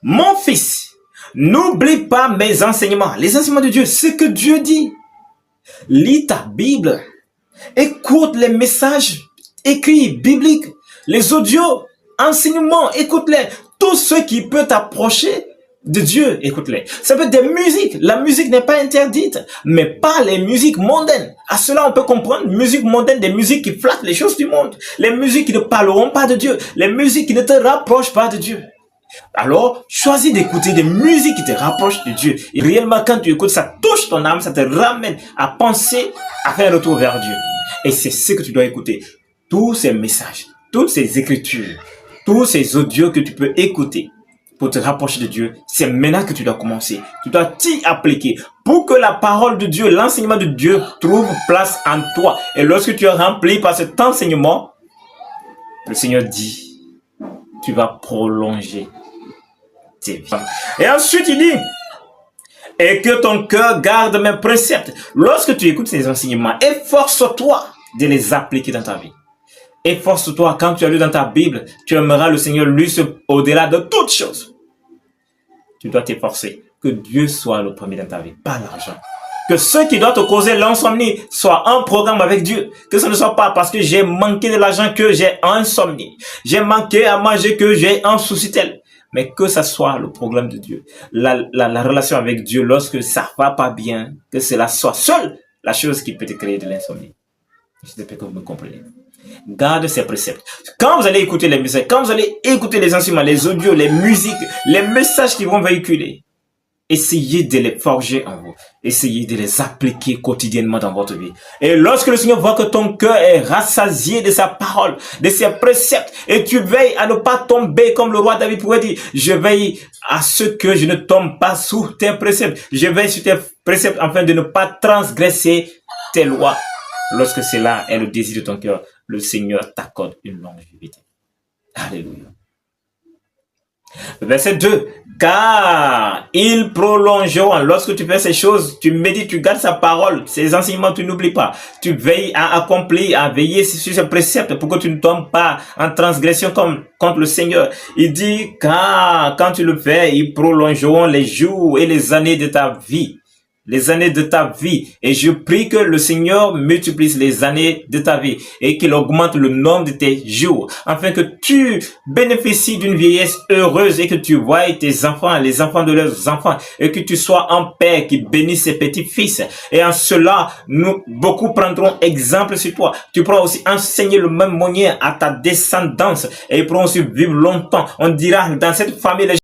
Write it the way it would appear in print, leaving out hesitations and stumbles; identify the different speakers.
Speaker 1: mon fils, n'oublie pas mes enseignements, les enseignements de Dieu, ce que Dieu dit. Lis ta Bible, écoute les messages écrits, bibliques, les audios, enseignements, écoute-les. Tout ce qui peut t'approcher de Dieu, écoute-les. Ça peut être des musiques. La musique n'est pas interdite, mais pas les musiques mondaines. À cela, on peut comprendre musique mondaine, des musiques qui flattent les choses du monde. Les musiques qui ne parleront pas de Dieu. Les musiques qui ne te rapprochent pas de Dieu. Alors, choisis d'écouter des musiques qui te rapprochent de Dieu. Et réellement, quand tu écoutes, ça touche ton âme, ça te ramène à penser, à faire un retour vers Dieu. Et c'est ce que tu dois écouter. Tous ces messages, toutes ces écritures, tous ces audios que tu peux écouter pour te rapprocher de Dieu, c'est maintenant que tu dois commencer. Tu dois t'y appliquer pour que la parole de Dieu, l'enseignement de Dieu trouve place en toi. Et lorsque tu es rempli par cet enseignement, le Seigneur dit, tu vas prolonger tes vies. Et ensuite, il dit, et que ton cœur garde mes préceptes. Lorsque tu écoutes ces enseignements, efforce-toi de les appliquer dans ta vie. Efforce-toi, quand tu as lu dans ta Bible, tu aimeras le Seigneur lui au-delà de toutes choses. Tu dois t'efforcer que Dieu soit le premier dans ta vie, pas l'argent. Que ce qui doit te causer l'insomnie soit un programme avec Dieu. Que ce ne soit pas parce que j'ai manqué de l'argent que j'ai insomnie. J'ai manqué à manger que j'ai un souci tel. Mais que ce soit le programme de Dieu. La relation avec Dieu, lorsque ça va pas bien, que cela soit seule la chose qui peut te créer de l'insomnie. J'espère que vous me comprenez. Garde ces préceptes. Quand vous allez écouter les messages, quand vous allez écouter les enseignements, les audios, les musiques, les messages qui vont véhiculer, essayez de les forger en vous. Essayez de les appliquer quotidiennement dans votre vie. Et lorsque le Seigneur voit que ton cœur est rassasié de sa parole, de ses préceptes, et tu veilles à ne pas tomber comme le roi David pourrait dire, je veille à ce que je ne tombe pas sous tes préceptes. Je veille sur tes préceptes afin de ne pas transgresser tes lois. Lorsque cela est le désir de ton cœur, le Seigneur t'accorde une longévité. Alléluia. Verset 2. Car ils prolongeront. Lorsque tu fais ces choses, tu médites, tu gardes sa parole, ses enseignements, tu n'oublies pas. Tu veilles à accomplir, à veiller sur ses préceptes pour que tu ne tombes pas en transgression contre le Seigneur. Il dit, car quand tu le fais, ils prolongeront les jours et les années de ta vie. Les années de ta vie. Et je prie que le Seigneur multiplie les années de ta vie et qu'il augmente le nombre de tes jours, afin que tu bénéficies d'une vieillesse heureuse et que tu voies tes enfants, les enfants de leurs enfants, et que tu sois un père qui bénit ses petits-fils. Et en cela, beaucoup prendront exemple sur toi. Tu pourras aussi enseigner le même moyen à ta descendance et ils pourront aussi vivre longtemps. On dira dans cette famille,